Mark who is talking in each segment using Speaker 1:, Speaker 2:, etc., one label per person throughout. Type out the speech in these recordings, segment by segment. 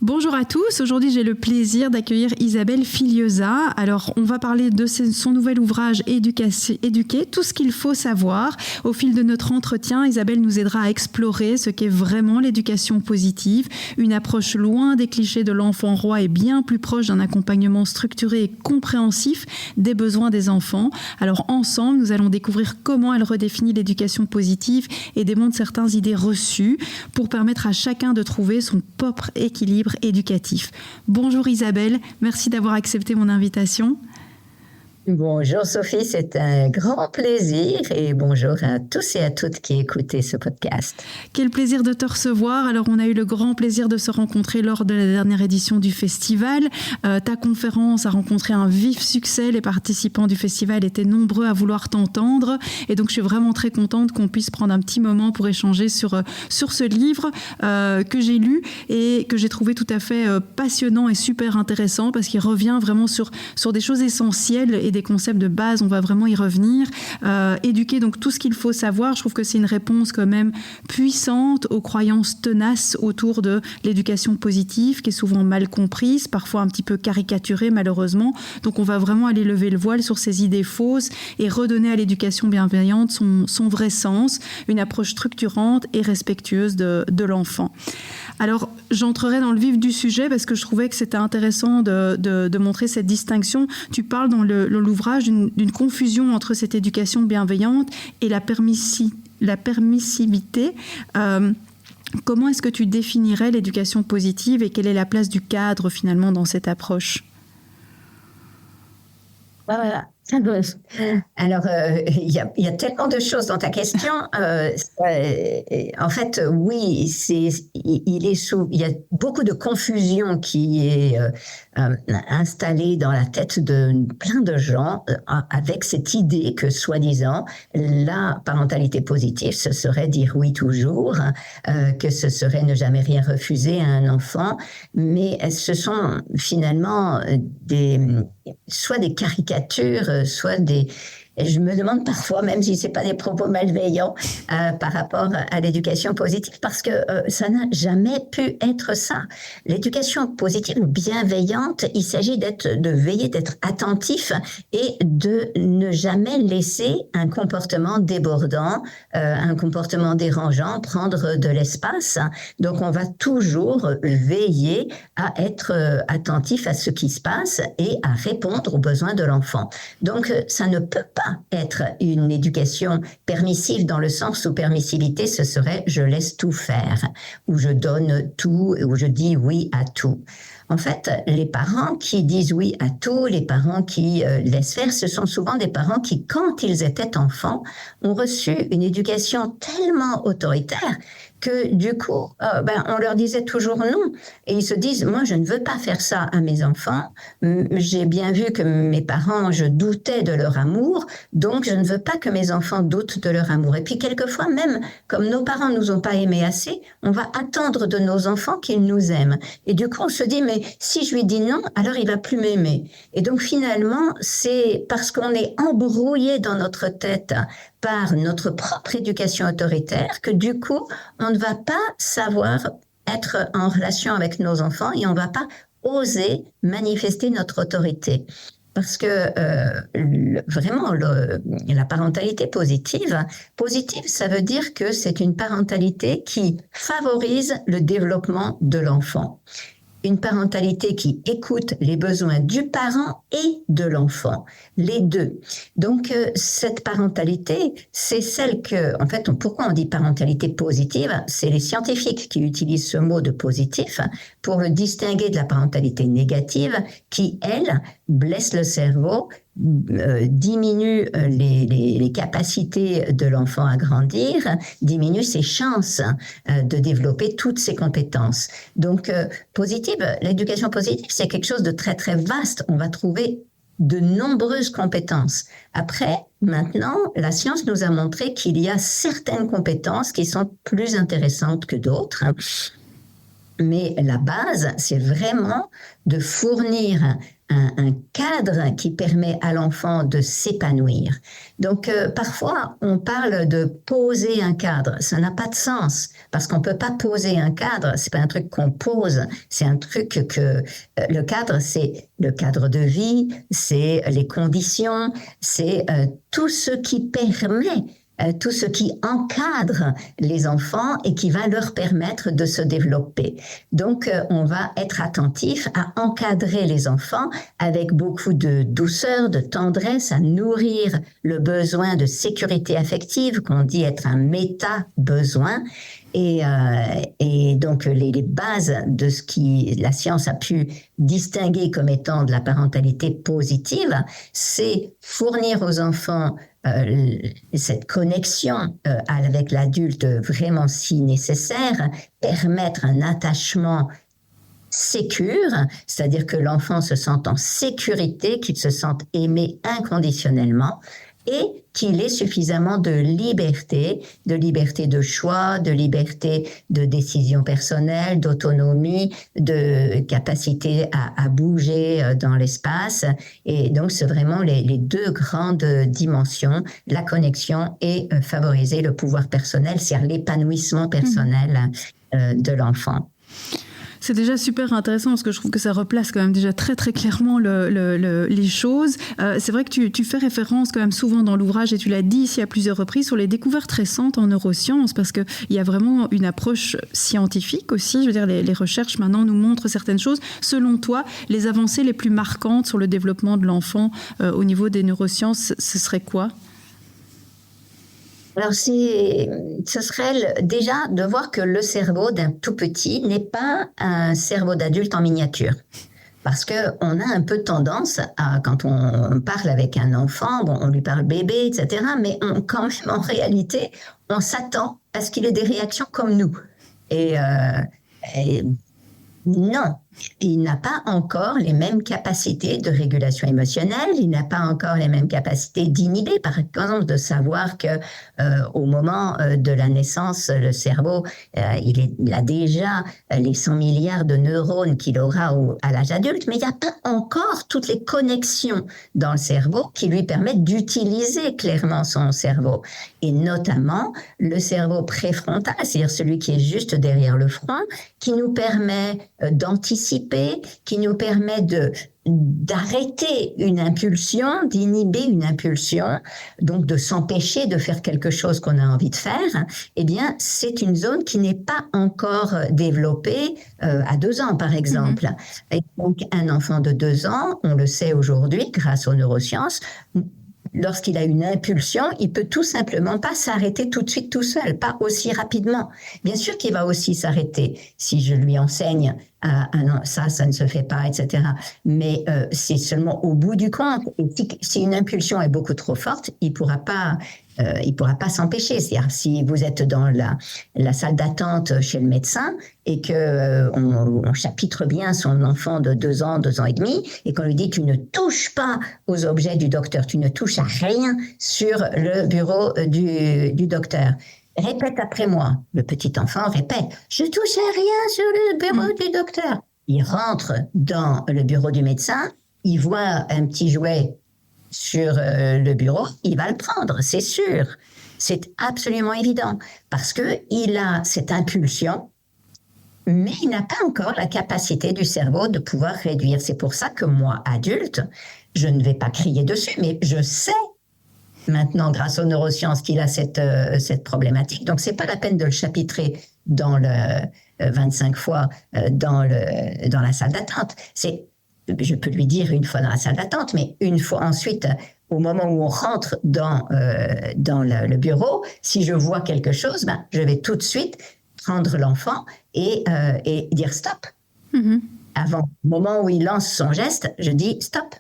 Speaker 1: Bonjour à tous, aujourd'hui j'ai le plaisir d'accueillir Isabelle Filiosa. Alors on va parler de son nouvel ouvrage Éduquer, tout ce qu'il faut savoir. Au fil de notre entretien, Isabelle nous aidera à explorer ce qu'est vraiment l'éducation positive, une approche loin des clichés de l'enfant roi et bien plus proche d'un accompagnement structuré et compréhensif des besoins des enfants. Alors ensemble, nous allons découvrir comment elle redéfinit l'éducation positive et démontre certaines idées reçues pour permettre à chacun de trouver son propre équilibre éducatif. Bonjour Isabelle, merci d'avoir accepté mon invitation.
Speaker 2: Bonjour Sophie, c'est un grand plaisir et bonjour à tous et à toutes qui écoutez ce podcast.
Speaker 1: Quel plaisir de te recevoir. Alors on a eu le grand plaisir de se rencontrer lors de la dernière édition du festival. Ta conférence a rencontré un vif succès, les participants du festival étaient nombreux à vouloir t'entendre et donc je suis vraiment très contente qu'on puisse prendre un petit moment pour échanger sur ce livre que j'ai lu et que j'ai trouvé tout à fait passionnant et super intéressant parce qu'il revient vraiment sur des choses essentielles et des concepts de base, on va vraiment y revenir. Éduquer, donc tout ce qu'il faut savoir, je trouve que c'est une réponse quand même puissante aux croyances tenaces autour de l'éducation positive, qui est souvent mal comprise, parfois un petit peu caricaturée malheureusement. Donc on va vraiment aller lever le voile sur ces idées fausses et redonner à l'éducation bienveillante son vrai sens, une approche structurante et respectueuse de l'enfant. Alors, j'entrerai dans le vif du sujet parce que je trouvais que c'était intéressant de montrer cette distinction. Tu parles dans l'ouvrage d'une confusion entre cette éducation bienveillante et la permissivité. Comment est-ce que tu définirais l'éducation positive et quelle est la place du cadre finalement dans cette approche ?
Speaker 2: Voilà. Alors, il y a tellement de choses dans ta question. En fait, oui, il y a beaucoup de confusion qui est installée dans la tête de plein de gens avec cette idée que, soi-disant, la parentalité positive, ce serait dire oui toujours, que ce serait ne jamais rien refuser à un enfant, mais ce sont finalement soit des caricatures, soit je me demande parfois même si c'est pas des propos malveillants par rapport à l'éducation positive, parce que ça n'a jamais pu être ça. L'éducation positive ou bienveillante, il s'agit de veiller, d'être attentif et de ne jamais laisser un comportement débordant, un comportement dérangeant prendre de l'espace. Donc on va toujours veiller à être attentif à ce qui se passe et à répondre aux besoins de l'enfant. Donc ça ne peut pas être une éducation permissive dans le sens où permissivité, ce serait je laisse tout faire, ou je donne tout, ou je dis oui à tout. En fait, les parents qui disent oui à tout, les parents qui laissent faire, ce sont souvent des parents qui, quand ils étaient enfants, ont reçu une éducation tellement autoritaire que du coup, on leur disait toujours non. Et ils se disent, moi, je ne veux pas faire ça à mes enfants. J'ai bien vu que mes parents, je doutais de leur amour, donc je ne veux pas que mes enfants doutent de leur amour. Et puis, quelquefois, même comme nos parents ne nous ont pas aimés assez, on va attendre de nos enfants qu'ils nous aiment. Et du coup, on se dit, mais si je lui dis non, alors il va plus m'aimer. Et donc, finalement, c'est parce qu'on est embrouillé dans notre tête par notre propre éducation autoritaire que du coup, on ne va pas savoir être en relation avec nos enfants et on ne va pas oser manifester notre autorité. Parce que vraiment, la parentalité positive, ça veut dire que c'est une parentalité qui favorise le développement de l'enfant. Une parentalité qui écoute les besoins du parent et de l'enfant, les deux. Donc, cette parentalité, c'est celle en fait, pourquoi on dit parentalité positive? C'est les scientifiques qui utilisent ce mot de positif pour le distinguer de la parentalité négative qui, elle, blesse le cerveau, diminue les capacités de l'enfant à grandir, diminue ses chances de développer toutes ses compétences. Donc, l'éducation positive, c'est quelque chose de très, très vaste. On va trouver de nombreuses compétences. Après, maintenant, la science nous a montré qu'il y a certaines compétences qui sont plus intéressantes que d'autres. Mais la base, c'est vraiment de fournir un cadre qui permet à l'enfant de s'épanouir. Donc, parfois, on parle de poser un cadre. Ça n'a pas de sens parce qu'on peut pas poser un cadre. C'est pas un truc qu'on pose. C'est un truc que le cadre, c'est le cadre de vie, c'est les conditions, c'est tout ce qui permet tout ce qui encadre les enfants et qui va leur permettre de se développer. Donc, on va être attentif à encadrer les enfants avec beaucoup de douceur, de tendresse, à nourrir le besoin de sécurité affective, qu'on dit être un méta-besoin. Et donc, les bases de ce qui la science a pu distinguer comme étant de la parentalité positive, c'est fournir aux enfants cette connexion avec l'adulte vraiment si nécessaire, permettre un attachement sécure, c'est-à-dire que l'enfant se sente en sécurité, qu'il se sente aimé inconditionnellement et qu'il ait suffisamment de liberté de choix, de liberté de décision personnelle, d'autonomie, de capacité à bouger dans l'espace. Et donc, c'est vraiment les deux grandes dimensions, la connexion et favoriser le pouvoir personnel, c'est-à-dire l'épanouissement personnel de l'enfant.
Speaker 1: C'est déjà super intéressant parce que je trouve que ça replace quand même déjà très très clairement les choses. C'est vrai que tu fais référence quand même souvent dans l'ouvrage, et tu l'as dit ici à plusieurs reprises, sur les découvertes récentes en neurosciences, parce qu'il y a vraiment une approche scientifique aussi. Je veux dire, les recherches maintenant nous montrent certaines choses. Selon toi, les avancées les plus marquantes sur le développement de l'enfant au niveau des neurosciences, ce serait quoi ?
Speaker 2: Alors, ce serait déjà de voir que le cerveau d'un tout petit n'est pas un cerveau d'adulte en miniature. Parce que on a un peu tendance à, quand on parle avec un enfant, bon, on lui parle bébé, etc., mais quand même, en réalité, on s'attend à ce qu'il ait des réactions comme nous. Et non, il n'a pas encore les mêmes capacités de régulation émotionnelle, il n'a pas encore les mêmes capacités d'inhiber, par exemple, de savoir que au moment de la naissance, le cerveau, il a déjà les 100 milliards de neurones qu'il aura à l'âge adulte, mais il n'y a pas encore toutes les connexions dans le cerveau qui lui permettent d'utiliser clairement son cerveau. Et notamment le cerveau préfrontal, c'est-à-dire celui qui est juste derrière le front, qui nous permet d'anticiper, qui nous permet d'arrêter une impulsion, d'inhiber une impulsion, donc de s'empêcher de faire quelque chose qu'on a envie de faire. Eh bien, c'est une zone qui n'est pas encore développée à 2 ans, par exemple. Et donc, un enfant de 2 ans, on le sait aujourd'hui, grâce aux neurosciences, lorsqu'il a une impulsion, il peut tout simplement pas s'arrêter tout de suite tout seul, pas aussi rapidement. Bien sûr qu'il va aussi s'arrêter si je lui enseigne non, ça ne se fait pas, etc. Mais c'est seulement au bout du compte. Et si une impulsion est beaucoup trop forte, il pourra pas s'empêcher. C'est-à-dire, si vous êtes dans la salle d'attente chez le médecin et que on chapitre bien son enfant de 2 ans, 2 ans et demi, et qu'on lui dit tu ne touches pas aux objets du docteur, tu ne touches à rien sur le bureau du docteur. Répète après moi. Le petit enfant répète. Je touche à rien sur le bureau du docteur. Il rentre dans le bureau du médecin, il voit un petit jouet sur le bureau, il va le prendre, c'est sûr. C'est absolument évident parce que il a cette impulsion, mais il n'a pas encore la capacité du cerveau de pouvoir réduire. C'est pour ça que moi, adulte, je ne vais pas crier dessus, mais je sais maintenant, grâce aux neurosciences, qu'il a cette problématique. Donc, c'est pas la peine de le chapitrer dans 25 fois dans la salle d'attente. Je peux lui dire une fois dans la salle d'attente, mais une fois ensuite, au moment où on rentre dans le bureau, si je vois quelque chose, je vais tout de suite prendre l'enfant et dire stop. Avant le moment où il lance son geste, je dis stop.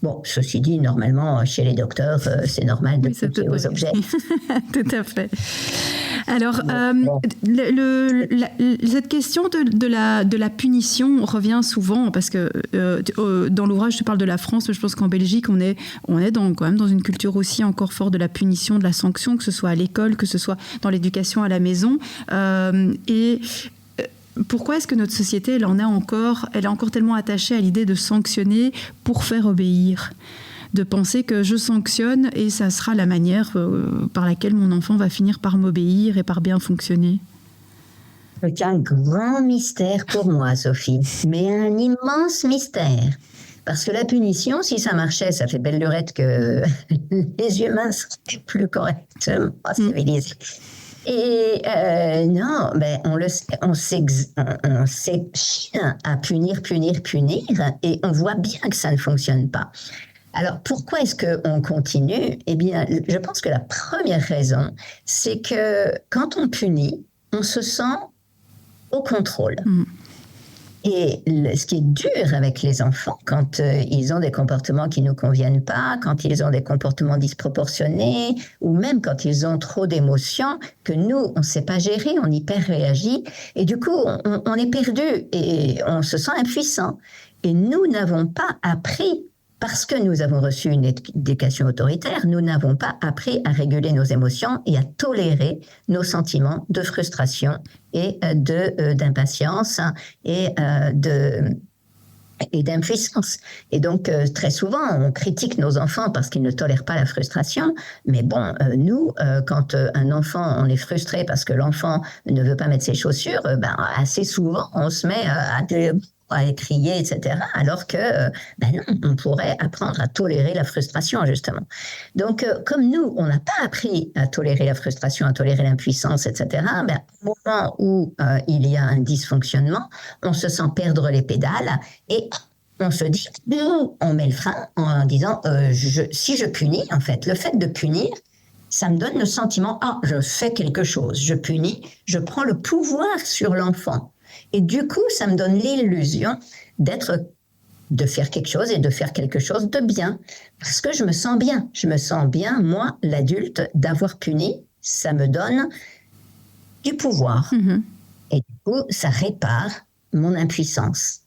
Speaker 2: Bon, ceci dit, normalement, chez les docteurs, c'est normal de toucher aux objets.
Speaker 1: Tout à fait. Alors, cette question de la punition revient souvent, parce que dans l'ouvrage, tu parles de la France, mais je pense qu'en Belgique, on est quand même dans une culture aussi encore forte de la punition, de la sanction, que ce soit à l'école, que ce soit dans l'éducation à la maison. Pourquoi est-ce que notre société, elle est encore tellement attachée à l'idée de sanctionner pour faire obéir ? De penser que je sanctionne et ça sera la manière par laquelle mon enfant va finir par m'obéir et par bien fonctionner.
Speaker 2: C'est un grand mystère pour moi, Sophie, mais un immense mystère. Parce que la punition, si ça marchait, ça fait belle lurette que les humains seraient plus correctement civilisés. Et non, on s'échine à punir, et on voit bien que ça ne fonctionne pas. Alors, pourquoi est-ce qu'on continue ? Eh bien, je pense que la première raison, c'est que quand on punit, on se sent au contrôle. Et ce qui est dur avec les enfants, quand ils ont des comportements qui ne nous conviennent pas, quand ils ont des comportements disproportionnés, ou même quand ils ont trop d'émotions, que nous, on ne sait pas gérer, on hyper réagit, et du coup, on est perdu et on se sent impuissant. Et nous n'avons pas appris, parce que nous avons reçu une éducation autoritaire, nous n'avons pas appris à réguler nos émotions et à tolérer nos sentiments de frustration et d'impatience et d'impuissance. Et donc, très souvent, on critique nos enfants parce qu'ils ne tolèrent pas la frustration. Mais bon, nous, quand un enfant, on est frustré parce que l'enfant ne veut pas mettre ses chaussures, assez souvent, on se met à crier, etc. Alors que, non, on pourrait apprendre à tolérer la frustration, justement. Donc, comme nous, on n'a pas appris à tolérer la frustration, à tolérer l'impuissance, etc., au moment où il y a un dysfonctionnement, on se sent perdre les pédales et on se dit, on met le frein en disant, si je punis, en fait, le fait de punir, ça me donne le sentiment, je fais quelque chose, je punis, je prends le pouvoir sur l'enfant. Et du coup, ça me donne l'illusion de faire quelque chose et de faire quelque chose de bien. Parce que je me sens bien. Je me sens bien, moi, l'adulte, d'avoir puni. Ça me donne du pouvoir. Et du coup, ça répare mon impuissance.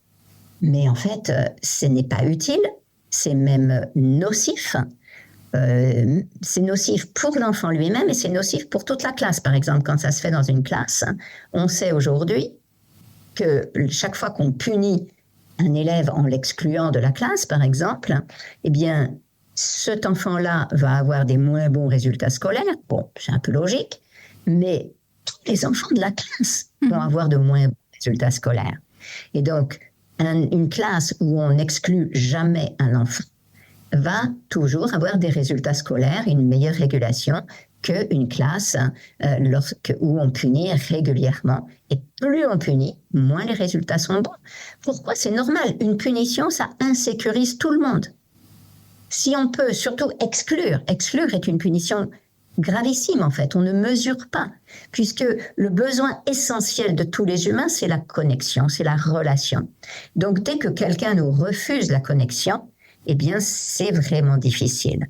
Speaker 2: Mais en fait, ce n'est pas utile. C'est même nocif. C'est nocif pour l'enfant lui-même et c'est nocif pour toute la classe. Par exemple, quand ça se fait dans une classe, on sait aujourd'hui que chaque fois qu'on punit un élève en l'excluant de la classe, par exemple, eh bien, cet enfant-là va avoir des moins bons résultats scolaires. Bon, c'est un peu logique, mais tous les enfants de la classe vont avoir de moins bons résultats scolaires. Et donc, une classe où on n'exclut jamais un enfant va toujours avoir des résultats scolaires, une meilleure régulation qu'une classe où on punit régulièrement. Et plus on punit, moins les résultats sont bons. Pourquoi ? C'est normal. Une punition, ça insécurise tout le monde. Si on peut surtout exclure est une punition gravissime en fait. On ne mesure pas, puisque le besoin essentiel de tous les humains, c'est la connexion, c'est la relation. Donc dès que quelqu'un nous refuse la connexion, eh bien c'est vraiment difficile.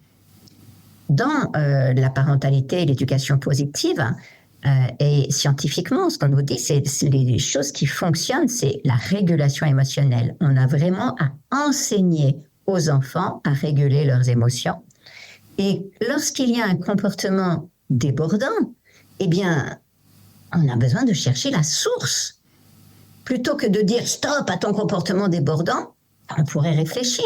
Speaker 2: Dans la parentalité et l'éducation positive, et scientifiquement, ce qu'on nous dit, c'est les choses qui fonctionnent, c'est la régulation émotionnelle. On a vraiment à enseigner aux enfants à réguler leurs émotions. Et lorsqu'il y a un comportement débordant, eh bien, on a besoin de chercher la source. Plutôt que de dire « stop à ton comportement débordant », on pourrait réfléchir.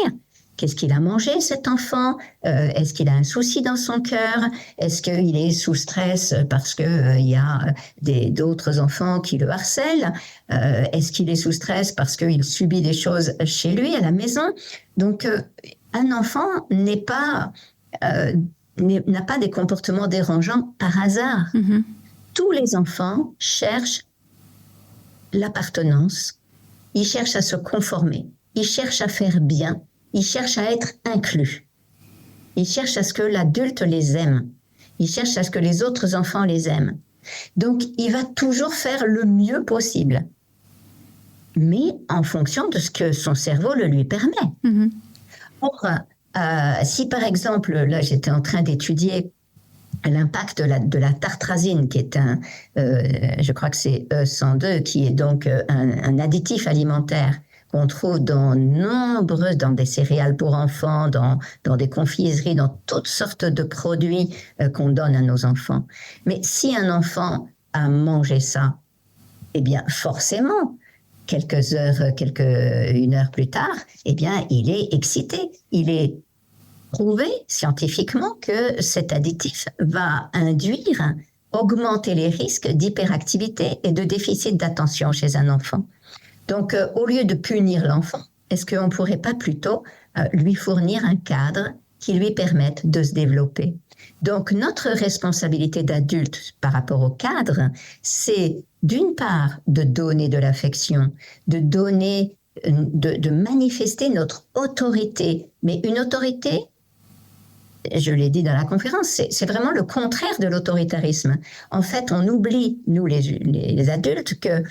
Speaker 2: Qu'est-ce qu'il a mangé, cet enfant ? Est-ce qu'il a un souci dans son cœur ? Est-ce qu'il est sous stress parce qu'il y a d'autres enfants qui le harcèlent ? Est-ce qu'il est sous stress parce qu'il subit des choses chez lui, à la maison ? Donc, un enfant n'a pas des comportements dérangeants par hasard. Tous les enfants cherchent l'appartenance, ils cherchent à se conformer, ils cherchent à faire bien, ils cherchent à être inclus. Ils cherchent à ce que l'adulte les aime. Ils cherchent à ce que les autres enfants les aiment. Donc, il va toujours faire le mieux possible, mais en fonction de ce que son cerveau le lui permet. Or, si par exemple, là j'étais en train d'étudier l'impact de la tartrazine, qui est je crois que c'est E102, qui est donc un additif alimentaire qu'on trouve dans des céréales pour enfants, dans des confiseries, dans toutes sortes de produits qu'on donne à nos enfants. Mais si un enfant a mangé ça, eh bien, forcément, une heure plus tard, eh bien, il est excité. Il est prouvé scientifiquement que cet additif va augmenter les risques d'hyperactivité et de déficit d'attention chez un enfant. Donc, au lieu de punir l'enfant, est-ce qu'on ne pourrait pas plutôt lui fournir un cadre qui lui permette de se développer? Donc, notre responsabilité d'adulte par rapport au cadre, c'est d'une part de donner de l'affection, de manifester notre autorité, mais une autorité, je l'ai dit dans la conférence, c'est vraiment le contraire de l'autoritarisme. En fait, on oublie, nous les adultes, que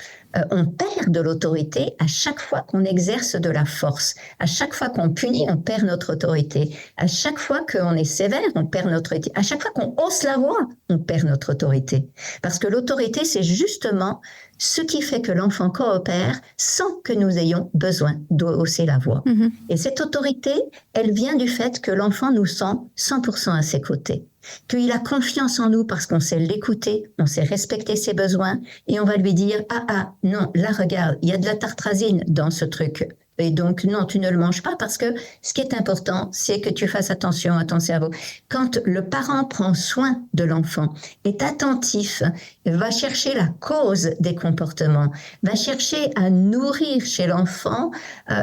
Speaker 2: on perd de l'autorité à chaque fois qu'on exerce de la force. À chaque fois qu'on punit, on perd notre autorité. À chaque fois qu'on est sévère, on perd notre autorité. À chaque fois qu'on hausse la voix, on perd notre autorité. Parce que l'autorité, c'est justement ce qui fait que l'enfant coopère sans que nous ayons besoin de hausser la voix. Mm-hmm. Et cette autorité, elle vient du fait que l'enfant nous sent 100% à ses côtés. Qu'il a confiance en nous parce qu'on sait l'écouter, on sait respecter ses besoins et on va lui dire « Ah, non, là regarde, il y a de la tartrazine dans ce truc. » Et donc, non, tu ne le manges pas parce que ce qui est important, c'est que tu fasses attention à ton cerveau. Quand le parent prend soin de l'enfant, est attentif, va chercher la cause des comportements, va chercher à nourrir chez l'enfant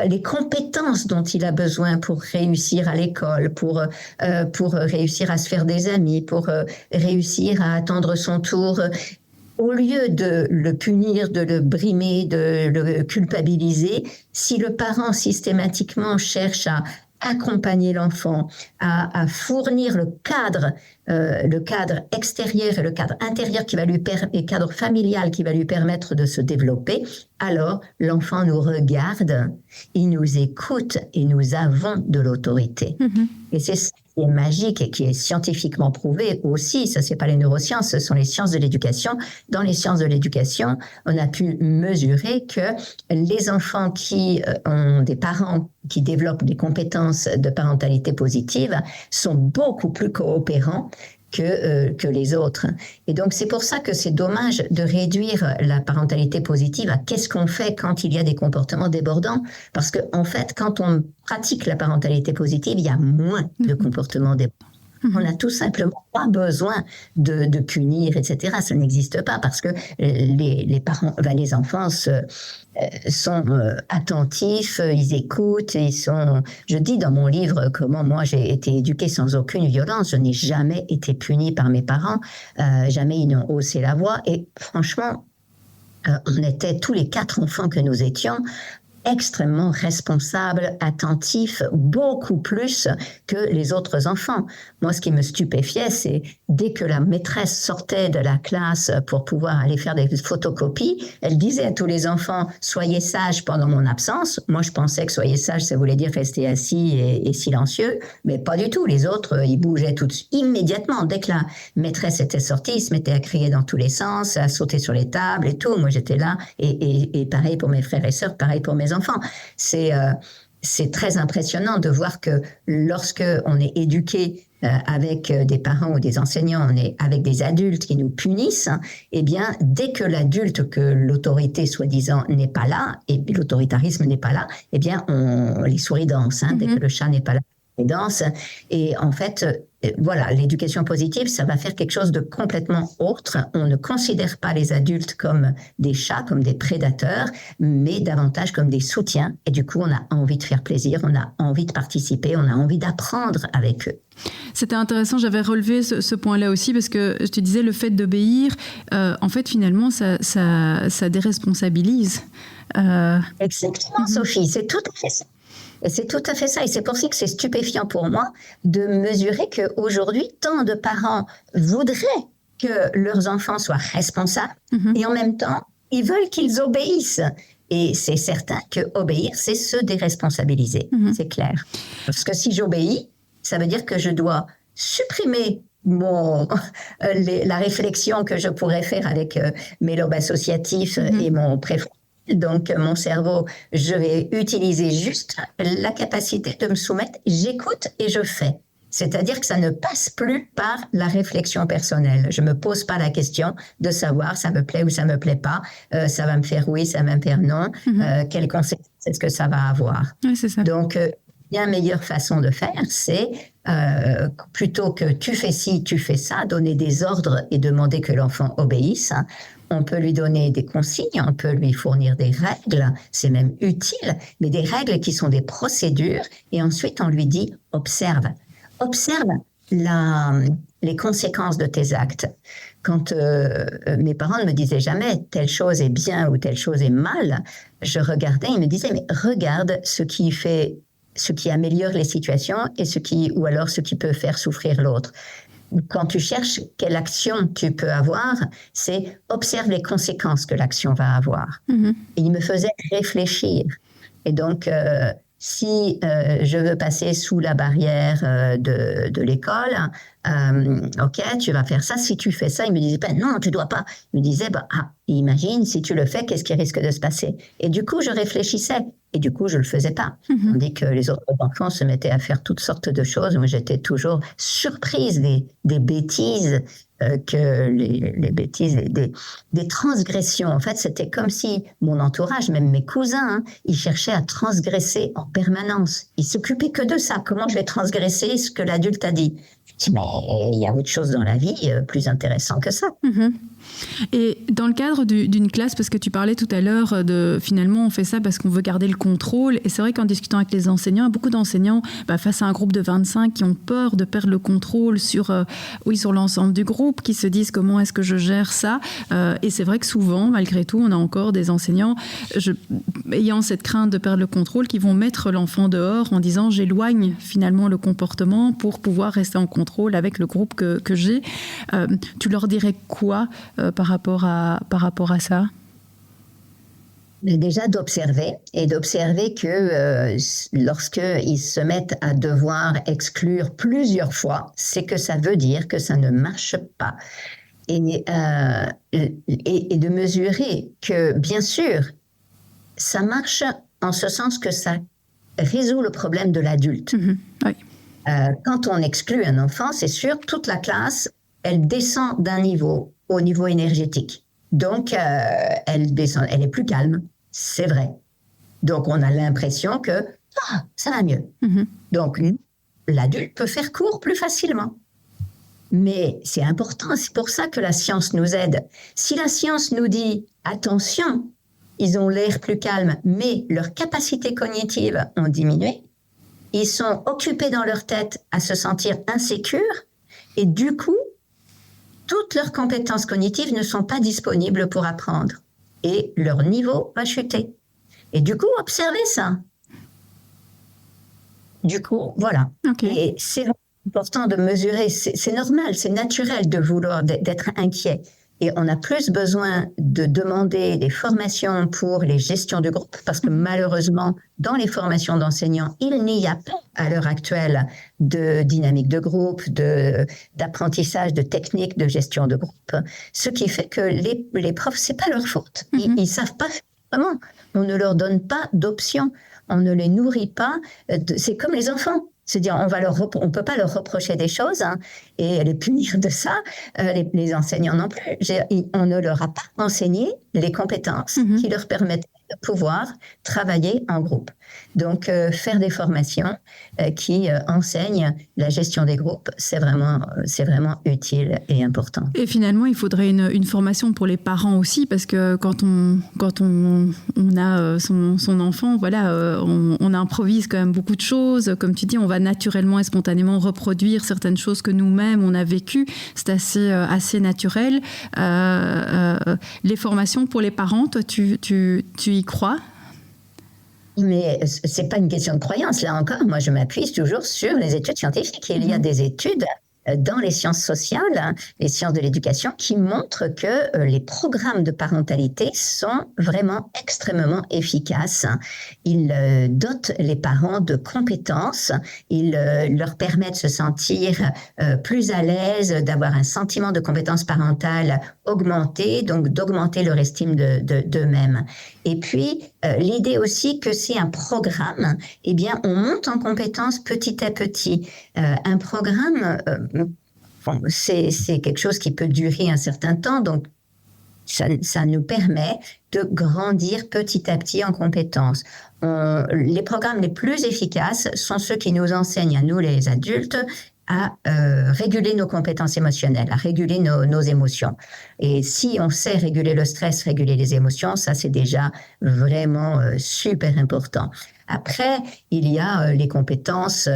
Speaker 2: les compétences dont il a besoin pour réussir à l'école, pour réussir à se faire des amis, pour réussir à attendre son tour. Au lieu de le punir, de le brimer, de le culpabiliser, si le parent systématiquement cherche à accompagner l'enfant, à fournir le cadre extérieur et le cadre intérieur et le cadre familial qui va lui permettre de se développer, alors l'enfant nous regarde, il nous écoute et nous avons de l'autorité. Mm-hmm. Et c'est ça qui est magique et qui est scientifiquement prouvé aussi. Ça, c'est pas les neurosciences, ce sont les sciences de l'éducation. Dans les sciences de l'éducation, on a pu mesurer que les enfants qui ont des parents qui développent des compétences de parentalité positive sont beaucoup plus coopérants que les autres. Et donc, c'est pour ça que c'est dommage de réduire la parentalité positive à qu'est-ce qu'on fait quand il y a des comportements débordants. Parce que, en fait, quand on pratique la parentalité positive, il y a moins de comportements débordants. On n'a tout simplement pas besoin de punir, etc. Ça n'existe pas parce que les parents, les enfants sont attentifs, ils écoutent, je dis dans mon livre comment moi j'ai été éduquée sans aucune violence. Je n'ai jamais été punie par mes parents, jamais ils n'ont haussé la voix. Et franchement, on était tous les 4 enfants que nous étions extrêmement responsables, attentifs, beaucoup plus que les autres enfants. Moi, ce qui me stupéfiait, c'est dès que la maîtresse sortait de la classe pour pouvoir aller faire des photocopies, elle disait à tous les enfants « Soyez sages pendant mon absence ». Moi, je pensais que « Soyez sages », ça voulait dire rester assis et silencieux, mais pas du tout. Les autres, ils bougeaient immédiatement. Dès que la maîtresse était sortie, ils se mettaient à crier dans tous les sens, à sauter sur les tables et tout. Moi, j'étais là et pareil pour mes frères et sœurs, pareil pour mes enfants. C'est très impressionnant de voir que lorsque on est éduqué avec des parents ou des enseignants, on est avec des adultes qui nous punissent, eh bien, dès que l'adulte, que l'autorité soi-disant n'est pas là, et l'autoritarisme n'est pas là, eh bien, les souris dansent. Dès que le chat n'est pas là, les danse. Et en fait, voilà, l'éducation positive, ça va faire quelque chose de complètement autre. On ne considère pas les adultes comme des chats, comme des prédateurs, mais davantage comme des soutiens. Et du coup, on a envie de faire plaisir, on a envie de participer, on a envie d'apprendre avec eux.
Speaker 1: C'était intéressant, j'avais relevé ce point-là aussi, parce que je te disais, le fait d'obéir, en fait, finalement, ça déresponsabilise.
Speaker 2: Exactement, Sophie, c'est tout à fait ça. Et c'est tout à fait ça. Et c'est pour ça que c'est stupéfiant pour moi de mesurer qu'aujourd'hui, tant de parents voudraient que leurs enfants soient responsables et en même temps, ils veulent qu'ils obéissent. Et c'est certain que obéir, c'est se déresponsabiliser. C'est clair. Parce que si j'obéis, ça veut dire que je dois supprimer la réflexion que je pourrais faire avec mes lobes associatifs et mon préfrontal. Donc, mon cerveau, je vais utiliser juste la capacité de me soumettre. J'écoute et je fais. C'est-à-dire que ça ne passe plus par la réflexion personnelle. Je me pose pas la question de savoir ça me plaît ou ça me plaît pas, ça va me faire oui, ça va me faire non, quelles conséquences est-ce que ça va avoir.
Speaker 1: Oui, c'est ça.
Speaker 2: Donc, bien meilleure façon de faire, c'est plutôt que tu fais ci, tu fais ça, donner des ordres et demander que l'enfant obéisse. On peut lui donner des consignes, on peut lui fournir des règles, c'est même utile, mais des règles qui sont des procédures, et ensuite on lui dit observe les conséquences de tes actes. Quand mes parents ne me disaient jamais telle chose est bien ou telle chose est mal, je regardais, ils me disaient mais regarde ce qui améliore les situations et ce qui peut faire souffrir l'autre. Quand tu cherches quelle action tu peux avoir, c'est observe les conséquences que l'action va avoir. Et il me faisait réfléchir. Et donc, si je veux passer sous la barrière de l'école, ok, tu vas faire ça. Si tu fais ça, il me disait pas non, tu dois pas. Il me disait imagine si tu le fais, qu'est-ce qui risque de se passer? Et du coup, je réfléchissais. Et du coup, je le faisais pas. Tandis que les autres enfants se mettaient à faire toutes sortes de choses. Moi, j'étais toujours surprise des bêtises que les bêtises, des transgressions. En fait, c'était comme si mon entourage, même mes cousins, ils cherchaient à transgresser en permanence. Ils s'occupaient que de ça. Comment je vais transgresser ce que l'adulte a dit? Je dis, mais il y a autre chose dans la vie plus intéressant que ça.
Speaker 1: Et dans le cadre d'une classe, parce que tu parlais tout à l'heure de finalement on fait ça parce qu'on veut garder le contrôle, et c'est vrai qu'en discutant avec les enseignants, il y a beaucoup d'enseignants face à un groupe de 25 qui ont peur de perdre le contrôle sur l'ensemble du groupe, qui se disent comment est-ce que je gère ça, et c'est vrai que souvent, malgré tout, on a encore des enseignants ayant cette crainte de perdre le contrôle qui vont mettre l'enfant dehors en disant j'éloigne finalement le comportement pour pouvoir rester en contrôle avec le groupe que j'ai. Tu leur dirais quoi par rapport à ça?
Speaker 2: Déjà d'observer que lorsqu'ils se mettent à devoir exclure plusieurs fois, c'est que ça veut dire que ça ne marche pas. Et de mesurer que, bien sûr, ça marche en ce sens que ça résout le problème de l'adulte.
Speaker 1: Oui.
Speaker 2: Quand on exclut un enfant, c'est sûr, toute la classe, elle descend d'un niveau au niveau énergétique. Donc, elle descend, elle est plus calme, c'est vrai. Donc, on a l'impression que ça va mieux. Donc, l'adulte peut faire court plus facilement. Mais c'est important, c'est pour ça que la science nous aide. Si la science nous dit, attention, ils ont l'air plus calmes, mais leurs capacités cognitives ont diminué, ils sont occupés dans leur tête à se sentir insécures, et du coup, toutes leurs compétences cognitives ne sont pas disponibles pour apprendre. Et leur niveau va chuter. Et du coup, observez ça. Du coup, voilà.
Speaker 1: Okay.
Speaker 2: Et c'est important de mesurer. C'est normal, c'est naturel de vouloir d'être inquiet. Et on a plus besoin de demander des formations pour les gestions de groupe, parce que malheureusement, dans les formations d'enseignants, il n'y a pas à l'heure actuelle de dynamique de groupe, d'apprentissage de techniques de gestion de groupe. Ce qui fait que les profs, c'est pas leur faute. Ils savent pas vraiment. On ne leur donne pas d'options. On ne les nourrit pas. C'est comme les enfants. C'est-à-dire, on peut pas leur reprocher des choses et les punir de ça. Les enseignants non plus. On ne leur a pas enseigné les compétences qui leur permettent de pouvoir travailler en groupe. Donc, faire des formations qui enseignent la gestion des groupes, c'est vraiment utile et important.
Speaker 1: Et finalement, il faudrait une formation pour les parents aussi, parce que quand on a son enfant, voilà, on improvise quand même beaucoup de choses. Comme tu dis, on va naturellement et spontanément reproduire certaines choses que nous-mêmes on a vécues. C'est assez naturel. Les formations pour les parents, toi, tu y crois?
Speaker 2: Mais c'est pas une question de croyance. Là encore, moi, je m'appuie toujours sur les études scientifiques. Il y a des études dans les sciences sociales, les sciences de l'éducation, qui montrent que les programmes de parentalité sont vraiment extrêmement efficaces. Ils dotent les parents de compétences, ils leur permettent de se sentir plus à l'aise, d'avoir un sentiment de compétence parentale augmenté, donc d'augmenter leur estime d'eux-mêmes. Et puis, l'idée aussi que c'est un programme, eh bien, on monte en compétences petit à petit. Un programme, bon, c'est quelque chose qui peut durer un certain temps, donc ça nous permet de grandir petit à petit en compétences. Les programmes les plus efficaces sont ceux qui nous enseignent à nous, les adultes, à réguler nos compétences émotionnelles, à réguler nos émotions. Et si on sait réguler le stress, réguler les émotions, ça c'est déjà vraiment super important. Après, il y a les compétences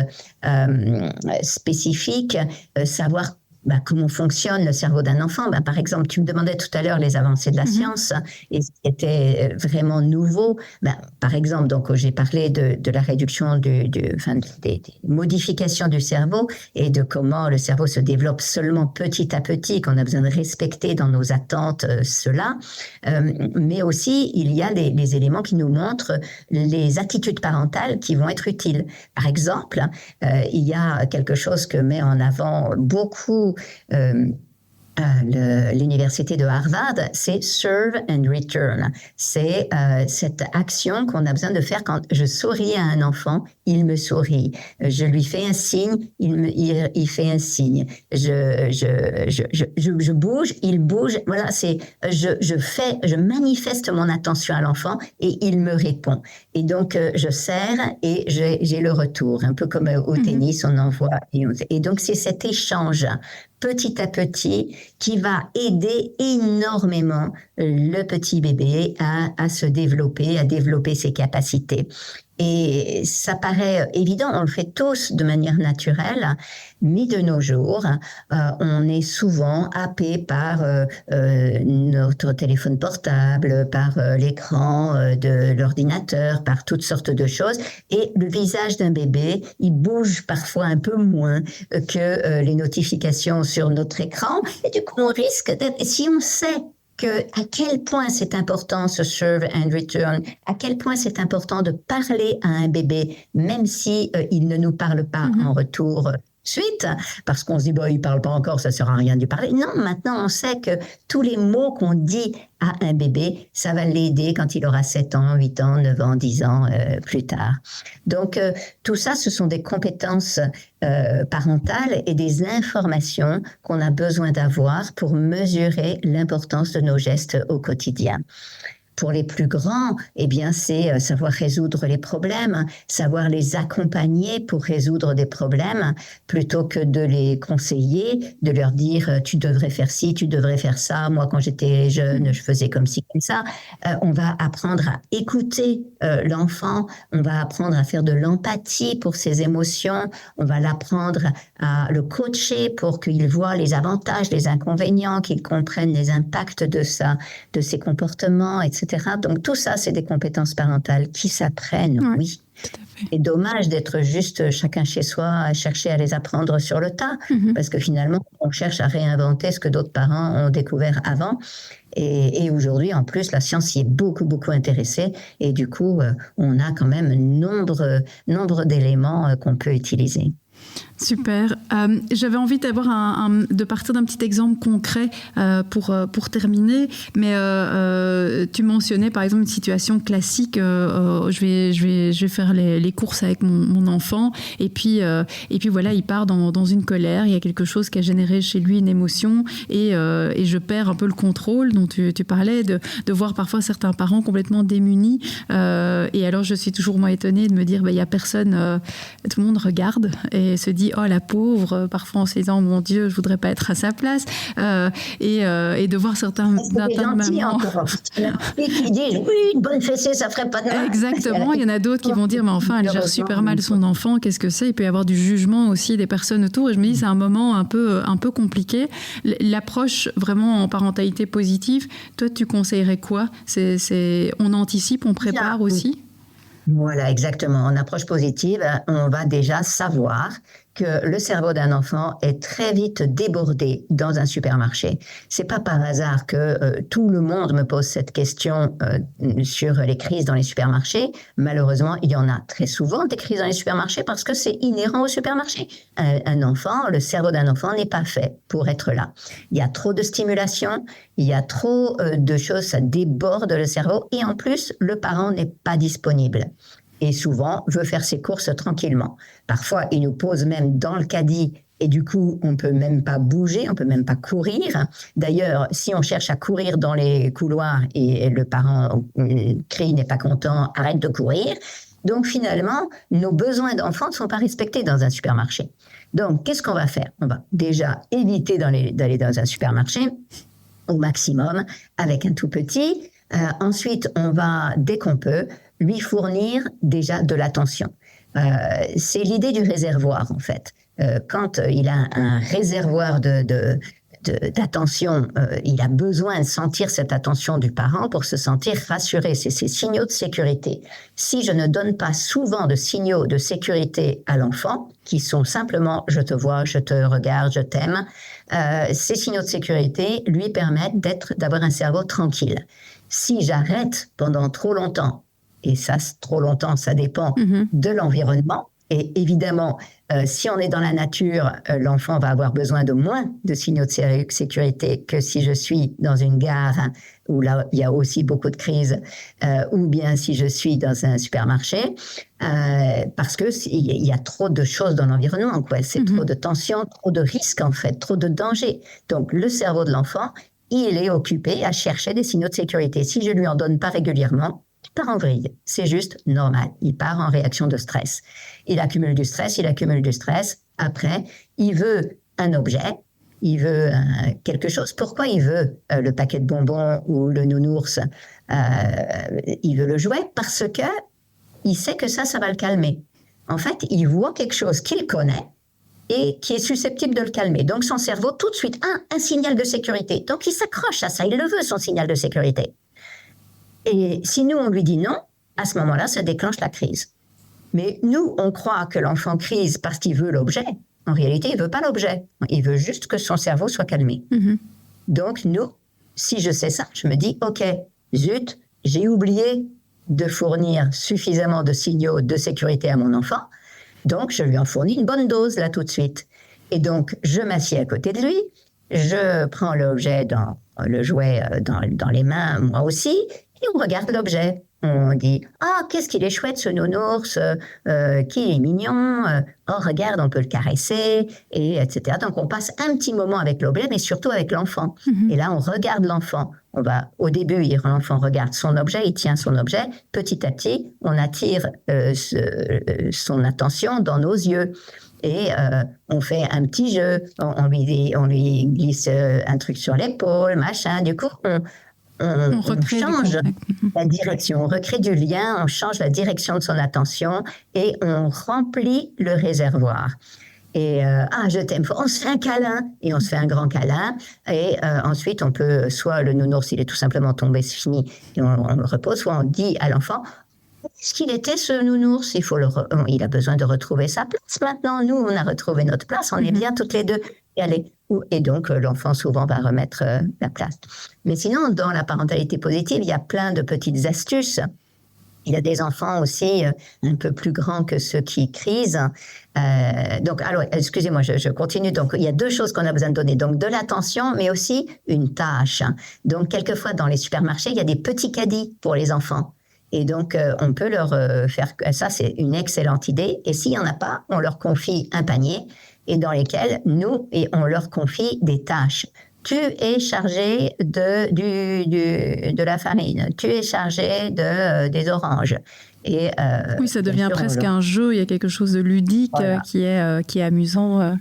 Speaker 2: spécifiques, savoir comment fonctionne le cerveau d'un enfant. Par exemple, tu me demandais tout à l'heure les avancées de la science et ce qui était vraiment nouveau. Par exemple, donc j'ai parlé de la réduction des modifications du cerveau et de comment le cerveau se développe seulement petit à petit, qu'on a besoin de respecter dans nos attentes cela. Mais aussi, il y a des éléments qui nous montrent les attitudes parentales qui vont être utiles. Par exemple, il y a quelque chose que met en avant beaucoup l'université de Harvard, c'est serve and return. C'est cette action qu'on a besoin de faire quand je souris à un enfant, il me sourit. Je lui fais un signe, il fait un signe. Je bouge, il bouge. Voilà, c'est je manifeste mon attention à l'enfant et il me répond. Et donc je serre et j'ai le retour, un peu comme au tennis, on envoie. Et donc c'est cet échange petit à petit, qui va aider énormément le petit bébé à se développer, à développer ses capacités. Et ça paraît évident, on le fait tous de manière naturelle, mais de nos jours, on est souvent happé par notre téléphone portable, par l'écran de l'ordinateur, par toutes sortes de choses. Et le visage d'un bébé, il bouge parfois un peu moins que les notifications sur notre écran. Et du coup, on risque d'être... Si on sait à quel point c'est important ce serve and return, à quel point c'est important de parler à un bébé, même si il ne nous parle pas en retour suite, parce qu'on se dit, il parle pas encore, ça sert à rien de lui parler. Non, maintenant on sait que tous les mots qu'on dit à un bébé, ça va l'aider quand il aura 7 ans, 8 ans, 9 ans, 10 ans plus tard. Donc tout ça, ce sont des compétences parentales et des informations qu'on a besoin d'avoir pour mesurer l'importance de nos gestes au quotidien. Pour les plus grands, eh bien, c'est savoir résoudre les problèmes, savoir les accompagner pour résoudre des problèmes, plutôt que de les conseiller, de leur dire tu devrais faire ci, tu devrais faire ça. Moi, quand j'étais jeune, je faisais comme ci, comme ça. On va apprendre à écouter l'enfant, on va apprendre à faire de l'empathie pour ses émotions, on va l'apprendre à le coacher pour qu'il voit les avantages, les inconvénients, qu'il comprenne les impacts de ses comportements, etc. Donc tout ça, c'est des compétences parentales qui s'apprennent, oui. C'est dommage d'être juste chacun chez soi à chercher à les apprendre sur le tas, parce que finalement, on cherche à réinventer ce que d'autres parents ont découvert avant. Et aujourd'hui, en plus, la science y est beaucoup, beaucoup intéressée. Et du coup, on a quand même nombre d'éléments qu'on peut utiliser.
Speaker 1: Super. J'avais envie de partir d'un petit exemple concret pour terminer, mais tu mentionnais par exemple une situation classique. Je vais faire les courses avec mon enfant et puis voilà, il part dans une colère. Il y a quelque chose qui a généré chez lui une émotion et je perds un peu le contrôle dont tu parlais, de voir parfois certains parents complètement démunis. Et alors je suis toujours moins étonnée de me dire il y a personne, tout le monde regarde et se dit oh la pauvre, parfois en se disant mon Dieu, je voudrais pas être à sa place, et de voir certains mamans
Speaker 2: qui disent oui, une bonne fessée ça ferait pas de mal.
Speaker 1: Exactement, il y en a d'autres qui vont dire mais enfin elle gère super mal son enfant, qu'est-ce que c'est? Il peut y avoir du jugement aussi des personnes autour et je me dis c'est un moment un peu compliqué. L'approche vraiment en parentalité positive, toi tu conseillerais quoi? On anticipe, on prépare aussi?
Speaker 2: Voilà, exactement. En approche positive, on va déjà savoir que le cerveau d'un enfant est très vite débordé dans un supermarché. C'est pas par hasard que tout le monde me pose cette question sur les crises dans les supermarchés. Malheureusement, il y en a très souvent des crises dans les supermarchés parce que c'est inhérent au supermarché. Un enfant, le cerveau d'un enfant n'est pas fait pour être là. Il y a trop de stimulation, il y a trop de choses, ça déborde le cerveau et en plus, le parent n'est pas disponible. Et souvent veut faire ses courses tranquillement. Parfois, il nous pose même dans le caddie et du coup, on ne peut même pas bouger, on ne peut même pas courir. D'ailleurs, si on cherche à courir dans les couloirs et le parent crie, n'est pas content, arrête de courir. Donc finalement, nos besoins d'enfants ne sont pas respectés dans un supermarché. Donc, qu'est-ce qu'on va faire? On va déjà éviter d'aller dans un supermarché au maximum avec un tout petit. Ensuite, on va, dès qu'on peut, lui fournir déjà de l'attention. C'est l'idée du réservoir, en fait. Quand il a un réservoir d'attention, il a besoin de sentir cette attention du parent pour se sentir rassuré. C'est ces signaux de sécurité. Si je ne donne pas souvent de signaux de sécurité à l'enfant, qui sont simplement « je te vois, je te regarde, je t'aime », ces signaux de sécurité lui permettent d'avoir un cerveau tranquille. Si j'arrête pendant trop longtemps, et ça, trop longtemps, ça dépend de l'environnement. Et évidemment, si on est dans la nature, l'enfant va avoir besoin de moins de signaux de sécurité que si je suis dans une gare où là, il y a aussi beaucoup de crises, ou bien si je suis dans un supermarché, parce qu'il y a trop de choses dans l'environnement, quoi. C'est trop de tension, trop de risques, en fait, trop de dangers. Donc, le cerveau de l'enfant, il est occupé à chercher des signaux de sécurité. Si je lui en donne pas régulièrement, il part en vrille. C'est juste normal. Il part en réaction de stress. Il accumule du stress. Après, il veut un objet. Il veut quelque chose. Pourquoi il veut le paquet de bonbons ou le nounours? Il veut le jouet parce que il sait que ça va le calmer. En fait, il voit quelque chose qu'il connaît et qui est susceptible de le calmer. Donc, son cerveau, tout de suite, un signal de sécurité. Donc, il s'accroche à ça. Il le veut, son signal de sécurité. Et si nous, on lui dit non, à ce moment-là, ça déclenche la crise. Mais nous, on croit que l'enfant crise parce qu'il veut l'objet. En réalité, il ne veut pas l'objet. Il veut juste que son cerveau soit calmé. Donc, nous, si je sais ça, je me dis, OK, zut, j'ai oublié de fournir suffisamment de signaux de sécurité à mon enfant. Donc, je lui en fournis une bonne dose, là, tout de suite. Et donc, je m'assieds à côté de lui, je prends l'objet, le jouet dans les mains, moi aussi, et on regarde l'objet. On dit « Ah, qu'est-ce qu'il est chouette ce nounours, qu'il est mignon, oh, regarde, on peut le caresser, et etc. » Donc, on passe un petit moment avec l'objet, mais surtout avec l'enfant. Et là, on regarde l'enfant. Au début, l'enfant regarde son objet, il tient son objet. Petit à petit, on attire son attention dans nos yeux. Et on fait un petit jeu, on lui glisse un truc sur l'épaule, machin. Du coup, on change la direction, on recrée du lien, on change la direction de son attention et on remplit le réservoir. Et je t'aime, on se fait un câlin et on se fait un grand câlin et ensuite on peut, soit le nounours il est tout simplement tombé, c'est fini et on le repose, soit on dit à l'enfant est-ce qu'il était ce nounours, il a besoin de retrouver sa place maintenant, nous on a retrouvé notre place, on est bien toutes les deux. Et donc, l'enfant, souvent, va remettre la place. Mais sinon, dans la parentalité positive, il y a plein de petites astuces. Il y a des enfants aussi un peu plus grands que ceux qui crisent. Alors, excusez-moi, je continue. Donc, il y a deux choses qu'on a besoin de donner. Donc, de l'attention, mais aussi une tâche. Donc, quelquefois, dans les supermarchés, il y a des petits caddies pour les enfants. Et donc, on peut leur faire... Ça, c'est une excellente idée. Et s'il n'y en a pas, on leur confie un panier et dans lesquels on leur confie des tâches. Tu es chargé de la farine, tu es chargé des oranges. Et,
Speaker 1: oui, ça devient presque un jeu, il y a quelque chose de ludique qui est amusant.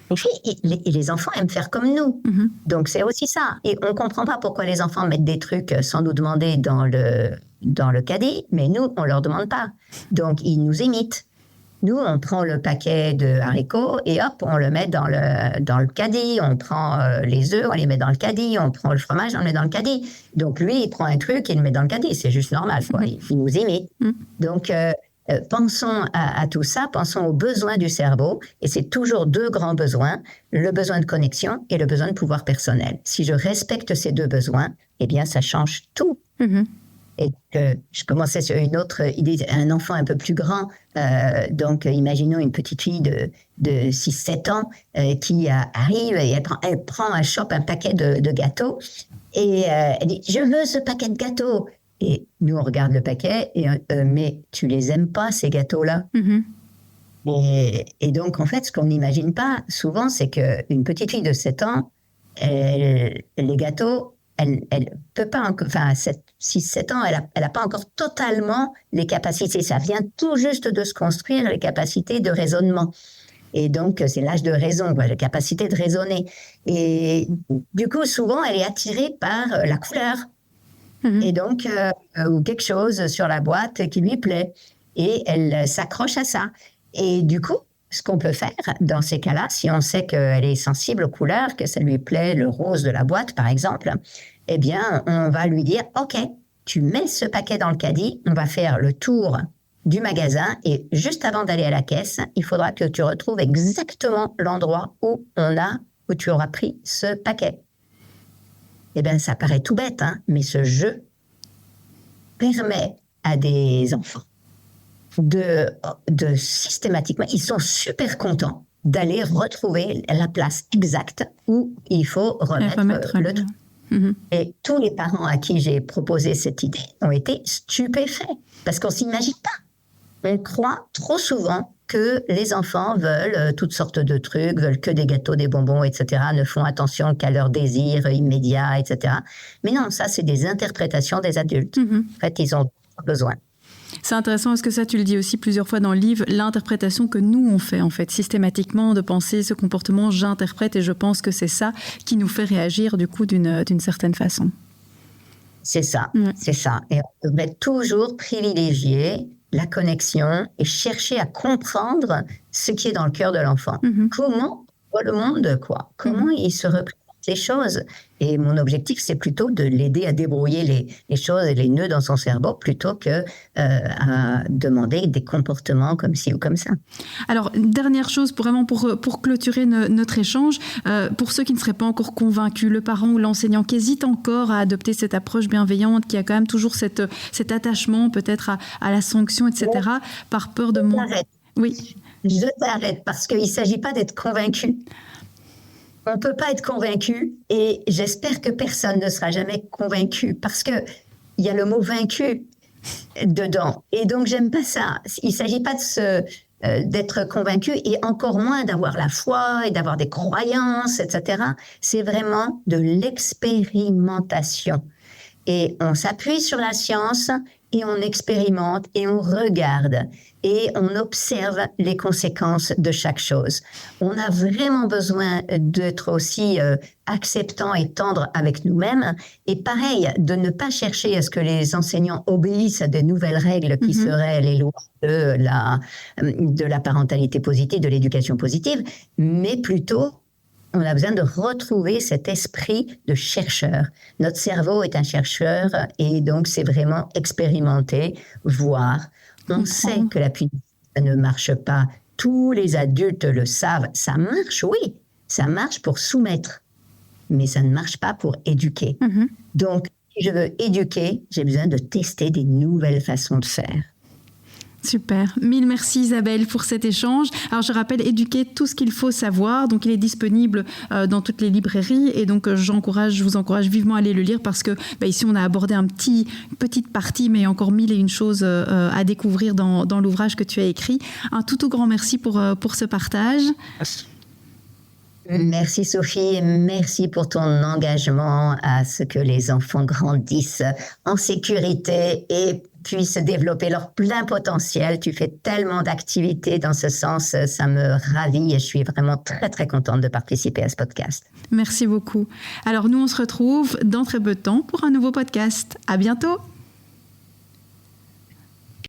Speaker 2: Et les enfants aiment faire comme nous. Donc, c'est aussi ça. Et on ne comprend pas pourquoi les enfants mettent des trucs sans nous demander dans le caddie, mais nous, on ne leur demande pas. Donc, ils nous imitent. Nous, on prend le paquet de haricots et hop, on le met dans le caddie. On prend les œufs, on les met dans le caddie. On prend le fromage, on le met dans le caddie. Donc, lui, il prend un truc, il le met dans le caddie. C'est juste normal, quoi. Il nous imite. Donc, pensons à tout ça, pensons aux besoins du cerveau, et c'est toujours 2 grands besoins, le besoin de connexion et le besoin de pouvoir personnel. Si je respecte ces 2 besoins, eh bien, ça change tout. Et je commençais sur une autre idée, un enfant un peu plus grand, donc imaginons une petite fille de 6-7 ans qui arrive et elle chope un paquet de gâteaux et elle dit « Je veux ce paquet de gâteaux !» Et nous, on regarde le paquet et mais tu les aimes pas, ces gâteaux-là. Et donc, en fait, ce qu'on n'imagine pas souvent, c'est qu'une petite fille de 7 ans, les gâteaux, elle peut pas, enfin, 6-7 ans, elle a pas encore totalement les capacités. Ça vient tout juste de se construire, les capacités de raisonnement. Et donc, c'est l'âge de raison, la capacité de raisonner. Et du coup, souvent, elle est attirée par la couleur. Et donc, ou quelque chose sur la boîte qui lui plaît. Et elle s'accroche à ça. Et du coup, ce qu'on peut faire dans ces cas-là, si on sait qu'elle est sensible aux couleurs, que ça lui plaît, le rose de la boîte, par exemple, eh bien, on va lui dire, OK, tu mets ce paquet dans le caddie, on va faire le tour du magasin et juste avant d'aller à la caisse, il faudra que tu retrouves exactement l'endroit où tu auras pris ce paquet. Eh bien, ça paraît tout bête, hein, mais ce jeu permet à des enfants de systématiquement, ils sont super contents d'aller retrouver la place exacte où il faut remettre le truc. Et tous les parents à qui j'ai proposé cette idée ont été stupéfaits parce qu'on ne s'imagine pas. On croit trop souvent que les enfants veulent toutes sortes de trucs, veulent que des gâteaux, des bonbons, etc., ne font attention qu'à leurs désirs immédiats, etc. Mais non, ça, c'est des interprétations des adultes. En fait, ils ont besoin.
Speaker 1: C'est intéressant parce que ça, tu le dis aussi plusieurs fois dans le livre, l'interprétation que nous, on fait en fait systématiquement de penser ce comportement, j'interprète et je pense que c'est ça qui nous fait réagir du coup d'une certaine façon.
Speaker 2: C'est ça, c'est ça. Et on devrait toujours privilégier la connexion et chercher à comprendre ce qui est dans le cœur de l'enfant. Comment voit le monde, quoi. Comment il se représente les choses. Et mon objectif, c'est plutôt de l'aider à débrouiller les choses et les nœuds dans son cerveau plutôt que à demander des comportements comme ci ou comme ça.
Speaker 1: Alors, dernière chose, vraiment pour clôturer notre échange, pour ceux qui ne seraient pas encore convaincus, le parent ou l'enseignant qui hésite encore à adopter cette approche bienveillante, qui a quand même toujours cet attachement peut-être à la sanction, etc., par peur de... Oui.
Speaker 2: Je t'arrête parce qu'il ne s'agit pas d'être convaincu. On ne peut pas être convaincu et j'espère que personne ne sera jamais convaincu parce qu'il y a le mot vaincu dedans. Et donc, j'aime pas ça. Il ne s'agit pas d'être convaincu et encore moins d'avoir la foi et d'avoir des croyances, etc. C'est vraiment de l'expérimentation. Et on s'appuie sur la science et on expérimente et on regarde et on observe les conséquences de chaque chose. On a vraiment besoin d'être aussi acceptant et tendre avec nous-mêmes et pareil, de ne pas chercher à ce que les enseignants obéissent à de nouvelles règles qui seraient les lois de la parentalité positive, de l'éducation positive, mais plutôt on a besoin de retrouver cet esprit de chercheur. Notre cerveau est un chercheur et donc c'est vraiment expérimenter, voir. On sait que la punition ne marche pas. Tous les adultes le savent. Ça marche, oui. Ça marche pour soumettre. Mais ça ne marche pas pour éduquer. Donc, si je veux éduquer, j'ai besoin de tester des nouvelles façons de faire.
Speaker 1: Super. Mille merci Isabelle pour cet échange. Alors je rappelle, Éduquer, tout ce qu'il faut savoir. Donc il est disponible dans toutes les librairies et donc je vous encourage vivement à aller le lire parce que ici on a abordé une petite partie mais encore mille et une choses à découvrir dans l'ouvrage que tu as écrit. Un tout grand merci pour ce partage.
Speaker 2: Merci Sophie et merci pour ton engagement à ce que les enfants grandissent en sécurité et puissent développer leur plein potentiel. Tu fais tellement d'activités dans ce sens, ça me ravit et je suis vraiment très très contente de participer à ce podcast.
Speaker 1: Merci beaucoup. Alors nous on se retrouve dans très peu de temps pour un nouveau podcast. À bientôt.